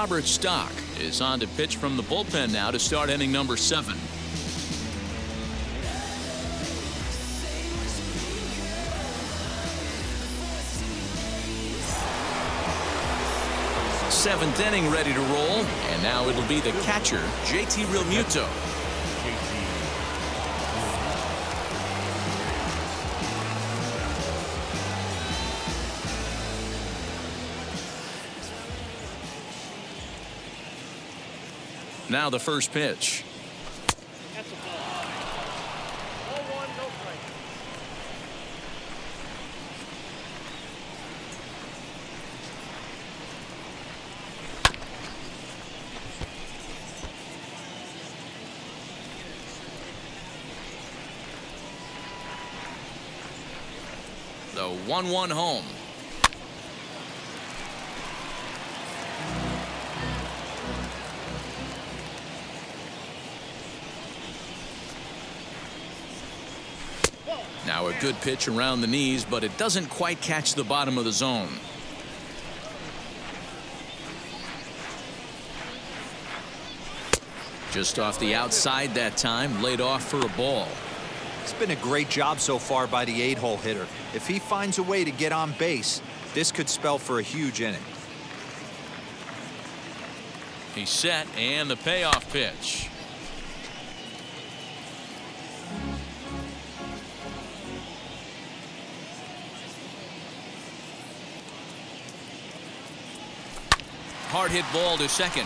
Robert Stock is on to pitch from the bullpen now to start inning number 7. Seventh inning ready to roll, and now it'll be the catcher, JT Realmuto. Now the first pitch. That's a ball. 0-1, no strike. The 1-1 home. Now a good pitch around the knees, but it doesn't quite catch the bottom of the zone. Just off the outside that time, laid off for a ball. It's been a great job so far by the 8-hole hitter. If he finds a way to get on base, this could spell for a huge inning. He's set, and the payoff pitch. Hard hit ball to second.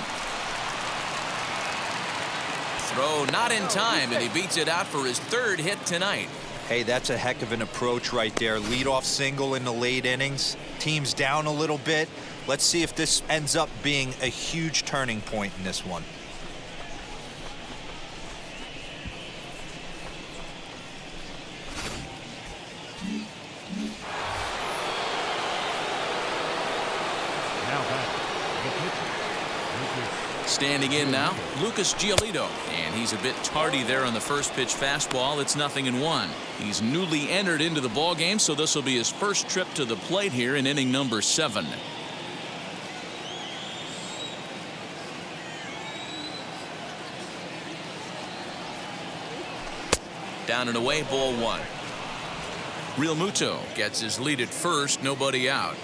Throw not in time, and he beats it out for his 3rd hit tonight. Hey, that's a heck of an approach right there. Leadoff single in the late innings. Team's down a little bit. Let's see if this ends up being a huge turning point in this one. Standing in now, Lucas Giolito, and he's a bit tardy there on the first pitch fastball. It's 0-1. He's newly entered into the ball game, so this will be his first trip to the plate here in inning number 7. Down and away, ball 1. Realmuto gets his lead at first, nobody out.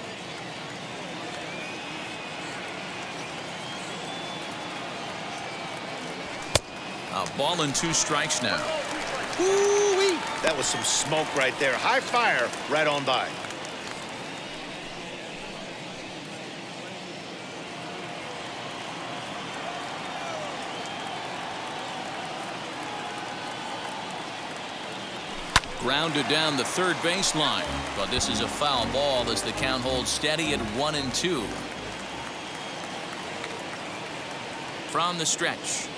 A ball and 2 strikes now. Woo-wee. That was some smoke right there. High fire right on by. Grounded down the third baseline, but this is a foul ball as the count holds steady at 1-2. From the stretch.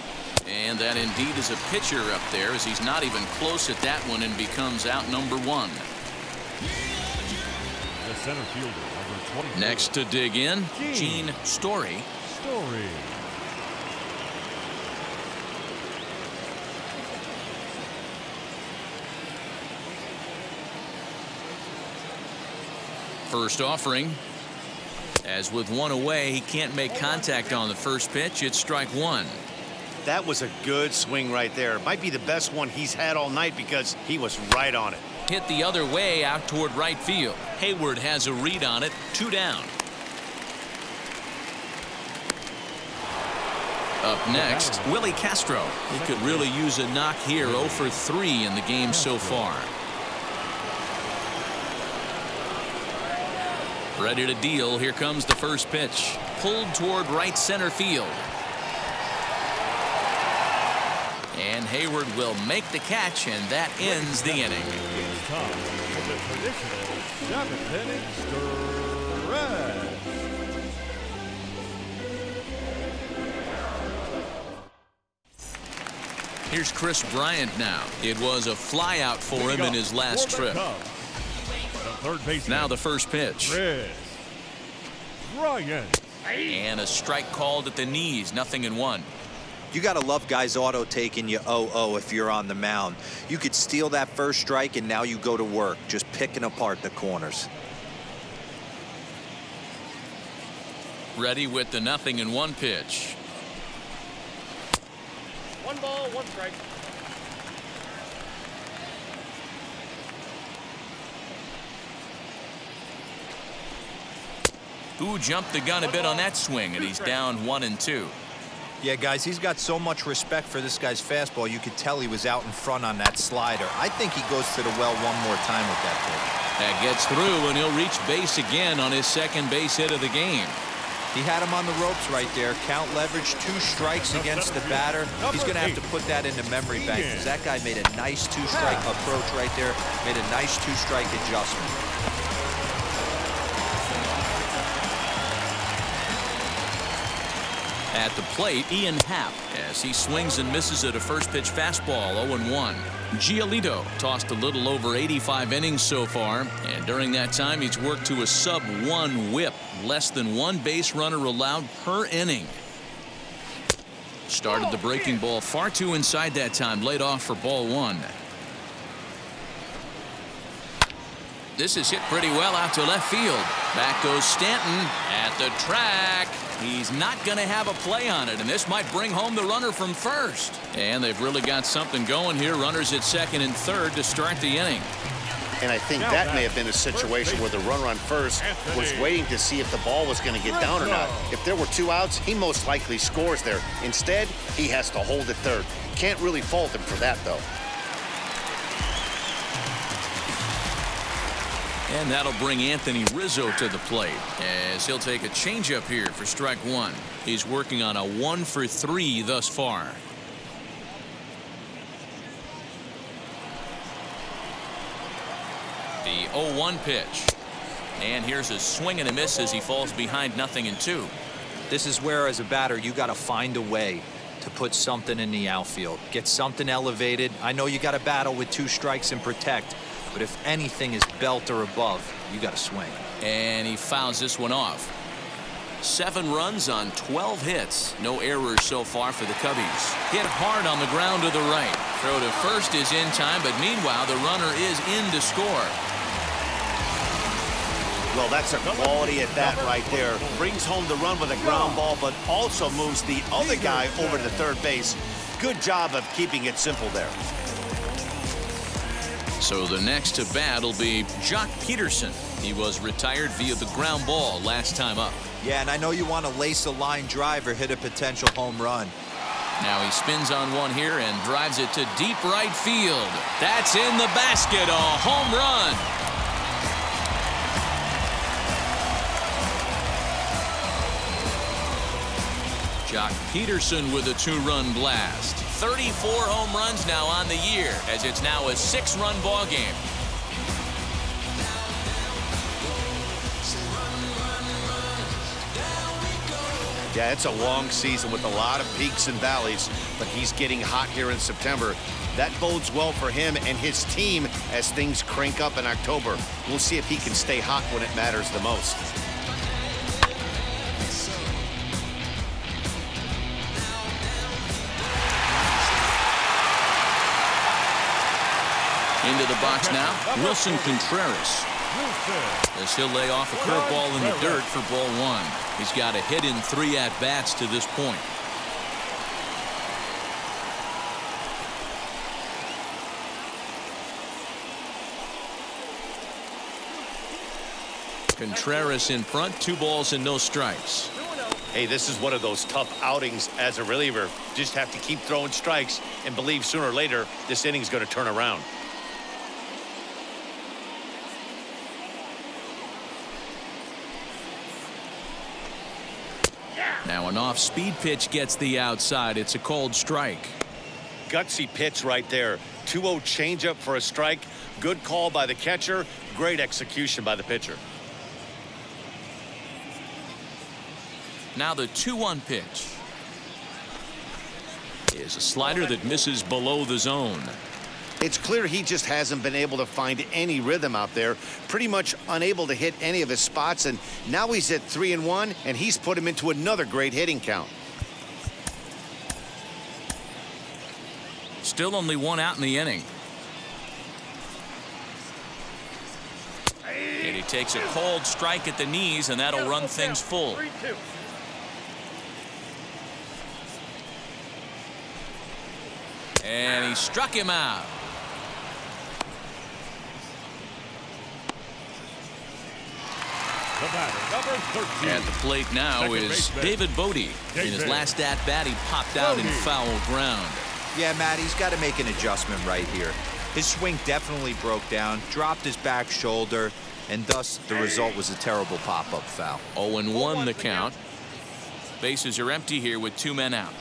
And that indeed is a pitcher up there, as he's not even close at that one and becomes out number 1. The center fielder, number 24. Next to dig in, Gene Story. First offering. As with 1 away, he can't make contact on the first pitch. It's strike 1. That was a good swing right there. Might be the best one he's had all night because he was right on it. Hit the other way out toward right field. Hayward has a read on it. 2 down. Up next, Willie Castro. He could really use a knock here. 0 for 3 in the game so far. Ready to deal. Here comes the first pitch. Pulled toward right center field. And Hayward will make the catch, and that ends the inning. It's time for the traditional 7th inning stretch. Here's Chris Bryant now. It was a flyout for him in his last trip. Now the first pitch. Chris Bryant. And a strike called at the knees. 0-1. You got to love guys auto taking you 0-0 if you're on the mound. You could steal that first strike, and now you go to work, just picking apart the corners. Ready with the 0-1 pitch. 1 ball, 1 strike. Who jumped the gun a bit on that swing, and he's down 1-2. Yeah, guys, he's got so much respect for this guy's fastball. You could tell he was out in front on that slider. I think he goes to the well one more time with that pitch. That gets through, and he'll reach base again on his second base hit of the game. He had him on the ropes right there. Count leverage, 2 strikes against the batter. He's going to have to put that into memory bank because that guy made a nice 2-strike approach right there. Made a nice 2-strike adjustment. At the plate, Ian Happ, as he swings and misses at a first pitch fastball, 0-1. Giolito tossed a little over 85 innings so far, and during that time he's worked to a sub-1 whip, less than 1 base runner allowed per inning. Started the breaking ball far too inside that time, laid off for ball 1. This is hit pretty well out to left field. Back goes Stanton at the track. He's not going to have a play on it, and this might bring home the runner from first. And they've really got something going here. Runners at second and third to start the inning. And I think that may have been a situation where the runner on first was waiting to see if the ball was going to get down or not. If there were 2 outs, he most likely scores there. Instead, he has to hold at third. Can't really fault him for that, though. And that'll bring Anthony Rizzo to the plate as he'll take a changeup here for strike 1. He's working on a 1-for-3 thus far. The 0-1 pitch. And here's a swing and a miss as he falls behind 0-2. This is where, as a batter, you got to find a way to put something in the outfield. Get something elevated. I know you got to battle with 2 strikes and protect. But if anything is belt or above, you got to swing. And he fouls this one off. 7 runs on 12 hits. No errors so far for the Cubbies. Hit hard on the ground to the right. Throw to first is in time, but meanwhile the runner is in to score. Well, that's a quality at that right there. Brings home the run with a ground ball, but also moves the other guy over to third base. Good job of keeping it simple there. So the next to bat will be Jock Peterson. He was retired via the ground ball last time up. Yeah, and I know you want to lace a line drive or hit a potential home run. Now he spins on one here and drives it to deep right field. That's in the basket, a home run. Jock Peterson with a 2-run blast. 34 home runs now on the year, as it's now a 6-run ball game. Yeah, it's a long season with a lot of peaks and valleys, but he's getting hot here in September. That bodes well for him and his team as things crank up in October. We'll see if he can stay hot when it matters the most. Into the box now, Wilson Contreras. As he'll lay off a curveball in the dirt for ball 1. He's got a hit in 3 at-bats to this point. Contreras in front, 2 balls and no strikes. Hey, this is one of those tough outings as a reliever. Just have to keep throwing strikes and believe sooner or later this inning's going to turn around. Now an off-speed pitch gets the outside. It's a called strike. Gutsy pitch right there. 2-0 changeup for a strike. Good call by the catcher. Great execution by the pitcher. Now the 2-1 pitch is a slider that misses below the zone. It's clear he just hasn't been able to find any rhythm out there. Pretty much unable to hit any of his spots, and now he's at 3-1, and he's put him into another great hitting count. Still only 1 out in the inning. And he takes a called strike at the knees, and that'll run things full. And he struck him out. The batter, number 13. At the plate now Second is baseman, David Bodie. In his David last at-bat, he popped out in Bodie. foul ground. Yeah, Matt, he's got to make an adjustment right here. His swing definitely broke down, dropped his back shoulder, and thus the result was a terrible pop-up foul. 0-1 the count. Bases are empty here with 2 men out.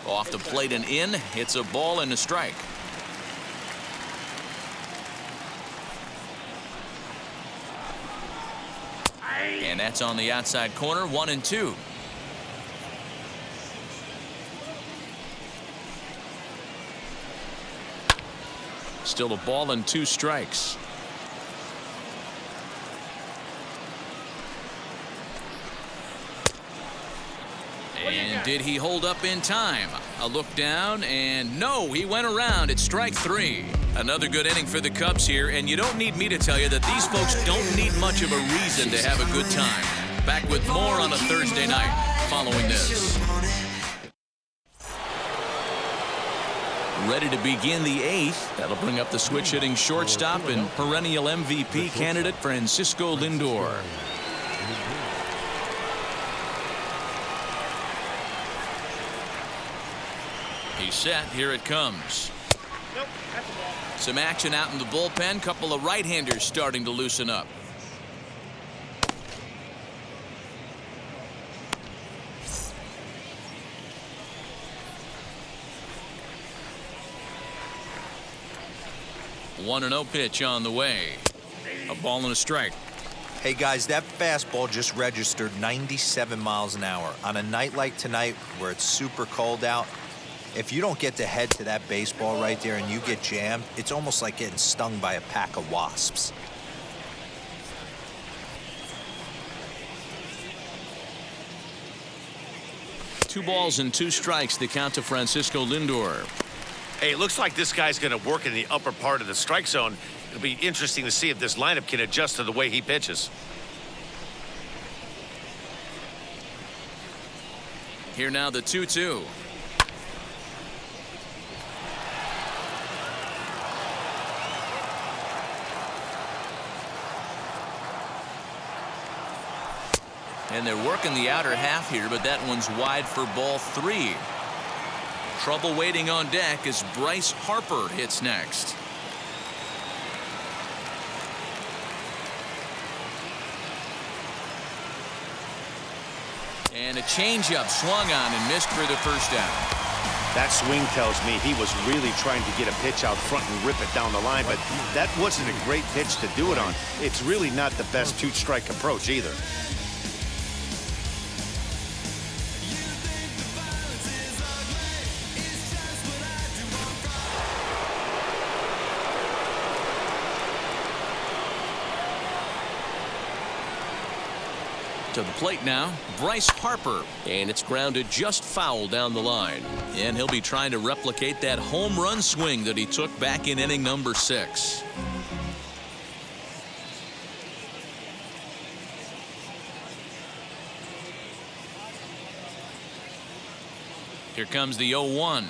Off the plate and in. It's a ball and a strike. And that's on the outside corner. 1-2. Still a ball and 2 strikes. And did he hold up in time? A look down, and no, he went around. It's strike 3. Another good inning for the Cubs here, and you don't need me to tell you that these folks don't need much of a reason to have a good time. Back with more on a Thursday night following this. Ready to begin the 8th. That'll bring up the switch-hitting shortstop and perennial MVP candidate Francisco Lindor. He's set. Here it comes. Nope, that's a ball. Some action out in the bullpen. Couple of right-handers starting to loosen up. One 1-0 pitch on the way. A ball and a strike. Hey, guys, that fastball just registered 97 miles an hour. On a night like tonight where it's super cold out, if you don't get to head to that baseball right there and you get jammed, it's almost like getting stung by a pack of wasps. Two balls and 2 strikes, the count to Francisco Lindor. Hey, it looks like this guy's going to work in the upper part of the strike zone. It'll be interesting to see if this lineup can adjust to the way he pitches. Here now the 2-2. And they're working the outer half here, but that one's wide for ball 3. Trouble waiting on deck as Bryce Harper hits next. And a changeup swung on and missed for the first down. That swing tells me he was really trying to get a pitch out front and rip it down the line, but that wasn't a great pitch to do it on. It's really not the best 2-strike approach either. To the plate now, Bryce Harper, and it's grounded just foul down the line. And he'll be trying to replicate that home run swing that he took back in inning number 6. Here comes the 0-1.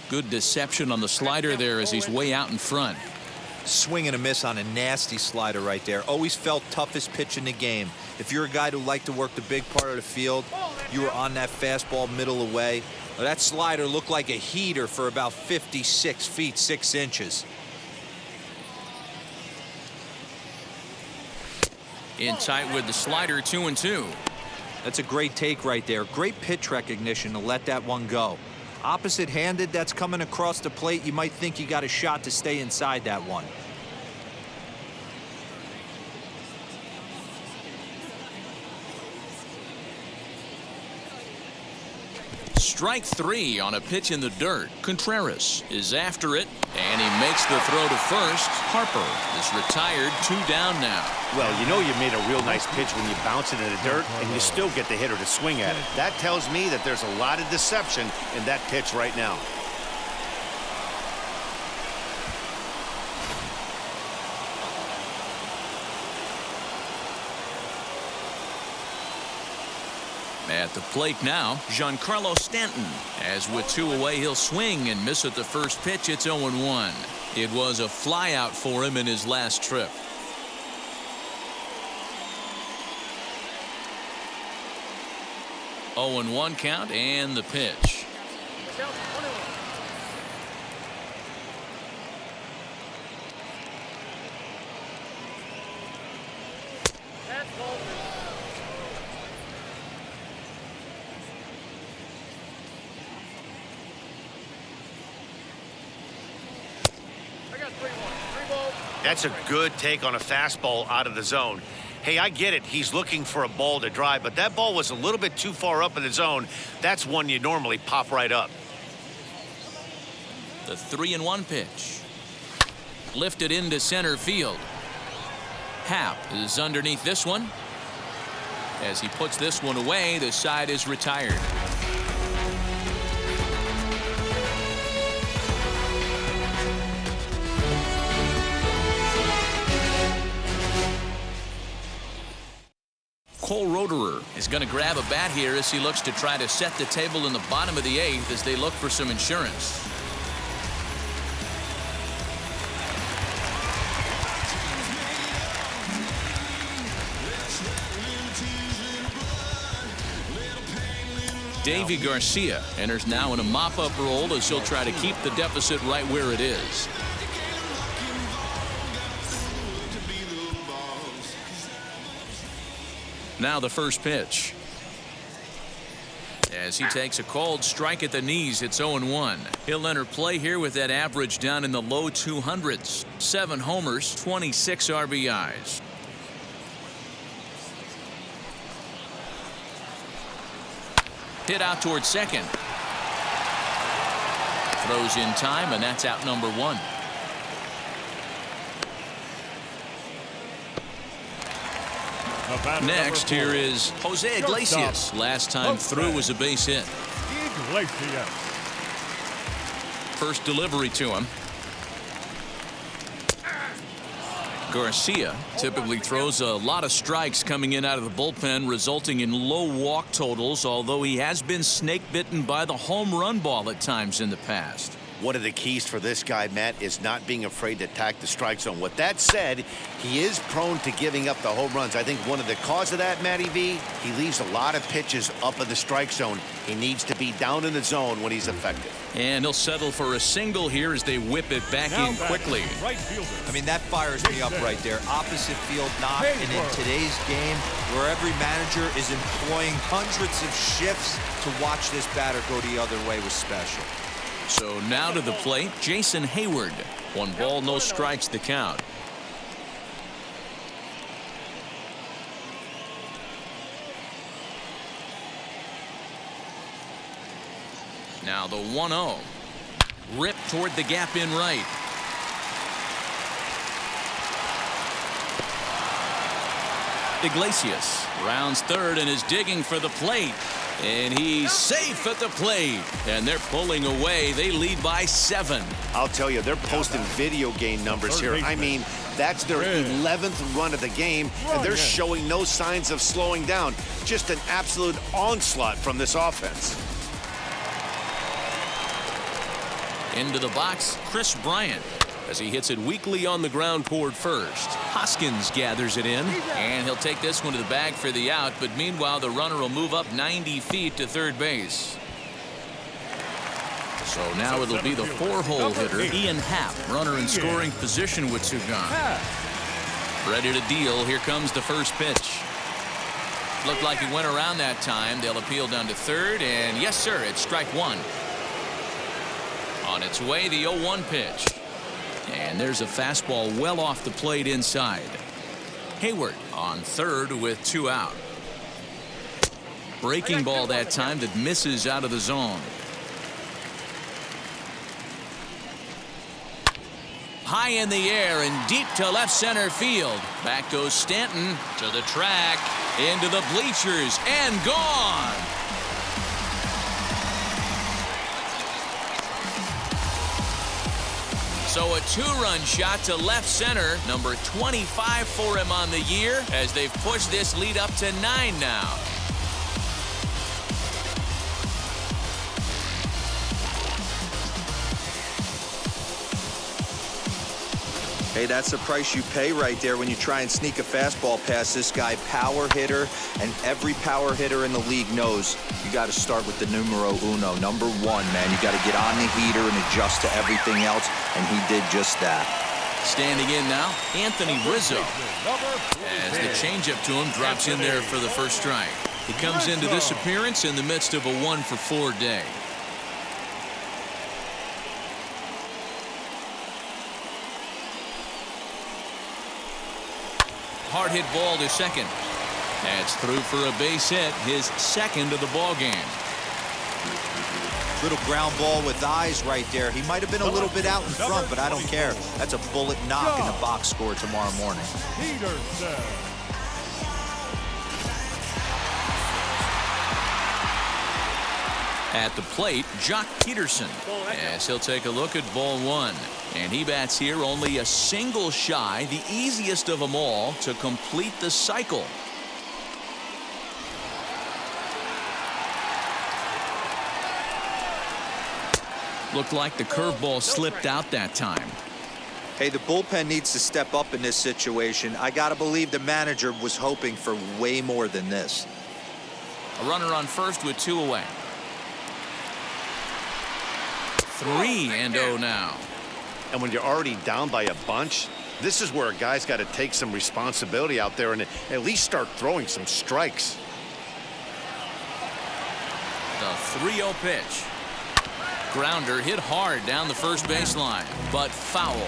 Good deception on the slider there as he's way out in front. Swing and a miss on a nasty slider right there. Always felt toughest pitch in the game. If you're a guy who liked to work the big part of the field, you were on that fastball middle away. Well, that slider looked like a heater for about 56 feet 6 inches. In tight with the slider, 2-2. That's a great take right there. Great pitch recognition to let that one go. Opposite-handed, that's coming across the plate. You might think you got a shot to stay inside that one. Strike 3 on a pitch in the dirt. Contreras is after it, and he makes the throw to first. Harper is retired, 2 down now. Well, you know you made a real nice pitch when you bounce it in the dirt and you still get the hitter to swing at it. That tells me that there's a lot of deception in that pitch right now. At the plate now, Giancarlo Stanton. As with 2 away, he'll swing and miss at the first pitch. It's 0-1. It was a flyout for him in his last trip. Oh, and 1 count and the pitch. That's a good take on a fastball out of the zone. Hey, I get it. He's looking for a ball to drive, but that ball was a little bit too far up in the zone. That's one you normally pop right up. The 3-1 pitch. Lifted into center field. Happ is underneath this one. As he puts this one away, the side is retired. Cole Roederer is going to grab a bat here as he looks to try to set the table in the bottom of the 8th as they look for some insurance. Davy Garcia enters now in a mop-up role as he'll try to keep the deficit right where it is. Now the first pitch. As he takes a called strike at the knees, it's 0-1. He'll enter play here with that average down in the low 200s. 7 homers, 26 RBIs. Hit out towards second. Throws in time, and that's out number 1. Next, here is Jose Iglesias. Last time through was a base hit. Iglesias. First delivery to him. Garcia typically throws a lot of strikes coming in out of the bullpen, resulting in low walk totals, although he has been snake bitten by the home run ball at times in the past. One of the keys for this guy, Matt, is not being afraid to attack the strike zone. With that said, he is prone to giving up the home runs. I think one of the cause of that, Matty V, he leaves a lot of pitches up in the strike zone. He needs to be down in the zone when he's effective. And he'll settle for a single here as they whip it back in quickly. Right fielder. I mean, that fires me up right there. Opposite field knock, and in today's game, where every manager is employing hundreds of shifts to watch this batter go the other way was special. So now to the plate, Jason Hayward. 1 ball, no strikes the count. Now the 1-0. Ripped toward the gap in right. Iglesias rounds third and is digging for the plate. And he's safe at the plate. And they're pulling away. They lead by 7. I'll tell you, they're posting video game numbers here. I mean, that's their 11th run of the game, and they're showing no signs of slowing down. Just an absolute onslaught from this offense. Into the box, Chris Bryant, as he hits it weakly on the ground toward first. Hoskins gathers it in, and he'll take this one to the bag for the out, but meanwhile the runner will move up 90 feet to third base. So now it'll be the 4-hole hitter, Ian Happ, runner in scoring position with 2 gone. Ready to deal. Here comes the first pitch. Looked like he went around that time. They'll appeal down to third, and yes sir, it's strike 1. On its way, the 0-1 pitch. And there's a fastball well off the plate inside. Hayward on third with 2 out. Breaking ball that time that misses out of the zone. High in the air and deep to left center field. Back goes Stanton to the track, into the bleachers, and gone. So a 2-run shot to left center, number 25 for him on the year, as they've pushed this lead up to 9 now. Hey, that's the price you pay right there when you try and sneak a fastball past this guy. Power hitter, and every power hitter in the league knows you got to start with the numero uno, number one, man. You got to get on the heater and adjust to everything else, and he did just that. Standing in now, Anthony Rizzo. As the changeup to him drops in there for the first strike. He comes into this appearance in the midst of a 1-for-4 day. Hard hit ball to second. That's through for a base hit, his second of the ball game. Little ground ball with eyes right there. He might have been a little bit out in front, but I don't care. That's a bullet knock in the box score tomorrow morning. At the plate, Jock Peterson, as he'll take a look at ball one. And he bats here only a single shy, the easiest of them all to complete the cycle. Looked like the curveball slipped out that time. Hey, the bullpen needs to step up in this situation. I got to believe the manager was hoping for way more than this. A runner on first with 2 away. 3-0 now. And when you're already down by a bunch, this is where a guy's got to take some responsibility out there and at least start throwing some strikes. The 3-0 pitch. Grounder hit hard down the first baseline, but foul.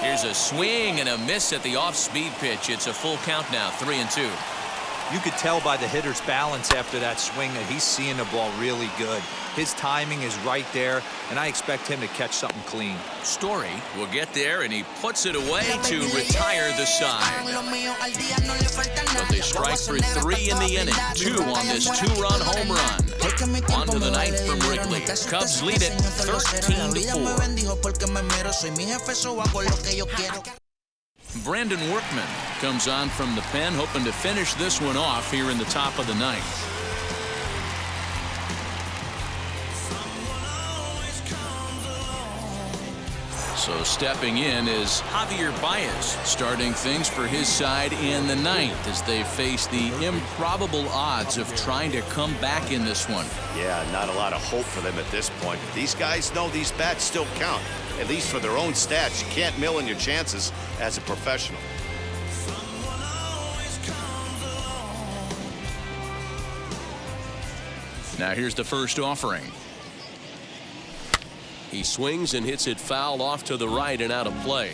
Here's a swing and a miss at the off-speed pitch. It's a full count now, 3-2. You could tell by the hitter's balance after that swing that he's seeing the ball really good. His timing is right there, and I expect him to catch something clean. Story will get there, and he puts it away to retire the side. But they strike for 3 in the inning. 2 on this 2-run home run. On to the ninth from Wrigley. Cubs lead it 13-4. Brandon Workman comes on from the pen, hoping to finish this one off here in the top of the ninth. So stepping in is Javier Baez, starting things for his side in the ninth as they face the improbable odds of trying to come back in this one. Yeah, not a lot of hope for them at this point. These guys know these bats still count, at least for their own stats. You can't mill in your chances as a professional. Now here's the first offering. He swings and hits it foul off to the right and out of play.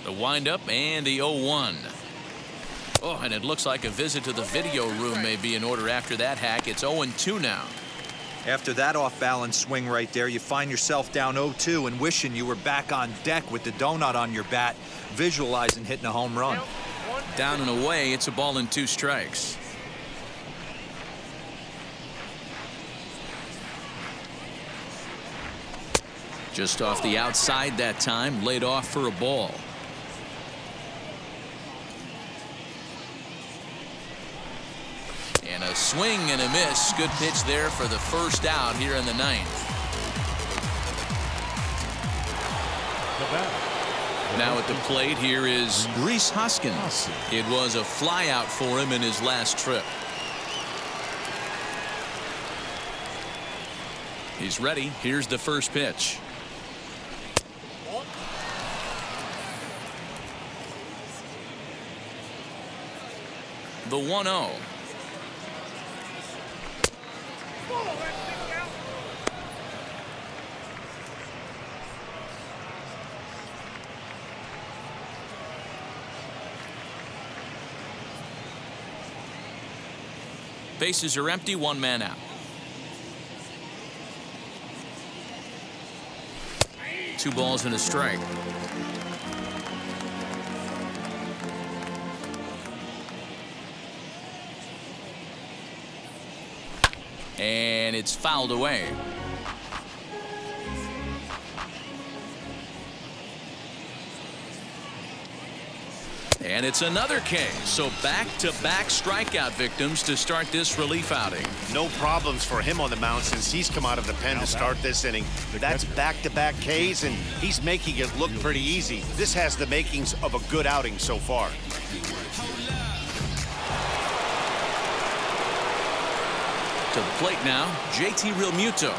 The windup and the 0-1. Oh, and it looks like a visit to the video room may be in order after that hack. It's 0-2 now. After that off-balance swing right there, you find yourself down 0-2 and wishing you were back on deck with the donut on your bat, visualizing hitting a home run. Down and away, it's a ball and 2 strikes. Just off the outside that time, laid off for a ball. And a swing and a miss. Good pitch there for the first out here in the ninth. Now at the plate here is Rhys Hoskins. It was a flyout for him in his last trip. He's ready. Here's the first pitch. The 1-0. Bases are empty, 1 man out. 2 balls and a strike. And it's fouled away. And it's another K. So back-to-back strikeout victims to start this relief outing. No problems for him on the mound since he's come out of the pen to start this inning. That's back-to-back Ks, and he's making it look pretty easy. This has the makings of a good outing so far. To the plate now, JT Realmuto.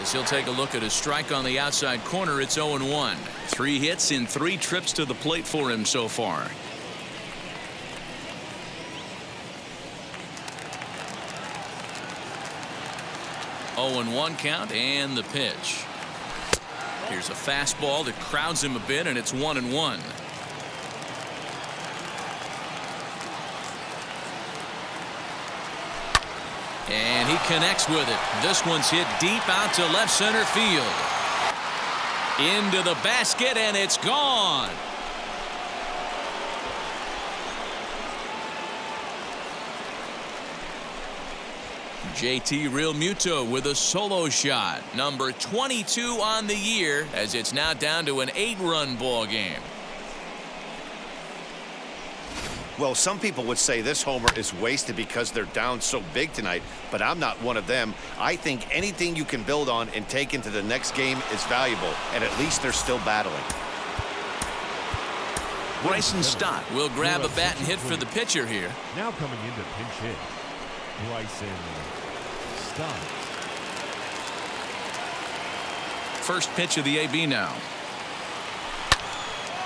As he'll take a look at a strike on the outside corner, it's 0-1. 3 hits in 3 trips to the plate for him so far. Oh, 0-1 count and the pitch. Here's a fastball that crowds him a bit, and it's 1-1. And he connects with it. This one's hit deep out to left center field. Into the basket, and it's gone. JT Realmuto with a solo shot. Number 22 on the year, as it's now down to an 8-run ball game. Well, some people would say this homer is wasted because they're down so big tonight, but I'm not one of them. I think anything you can build on and take into the next game is valuable, and at least they're still battling. Bryson Stott will grab a bat and hit for the pitcher here. Now coming into pinch hit, Bryson Stott. First pitch of the AB now.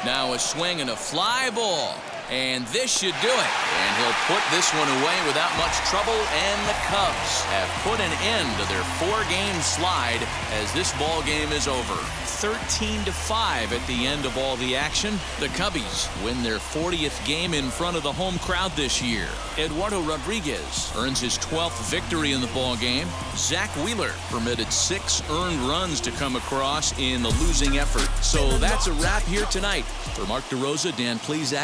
Now a swing and a fly ball. And this should do it. And he'll put this one away without much trouble. And the Cubs have put an end to their 4-game slide as this ball game is over. 13-5 at the end of all the action. The Cubbies win their 40th game in front of the home crowd this year. Eduardo Rodriguez earns his 12th victory in the ball game. Zach Wheeler permitted 6 earned runs to come across in the losing effort. So that's a wrap here tonight. For Mark DeRosa, Dan Plezak.